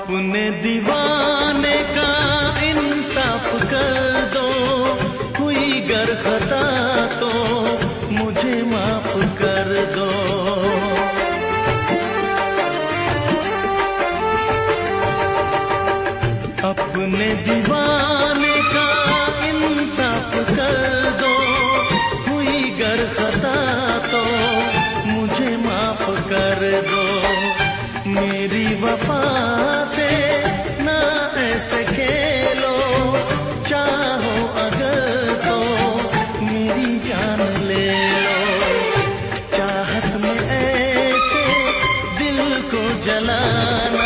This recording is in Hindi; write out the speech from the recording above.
अपने दीवाने का इंसाफ कर दो, हुई गर खता तो मुझे माफ कर दो। अपने दीवाने का इंसाफ कर दो, हुई गर खता तो मुझे माफ कर दो। मेरी वफा से ना ऐसे खेलो, चाहो अगर तो मेरी जान ले लो। चाहत में ऐसे दिल को जलाना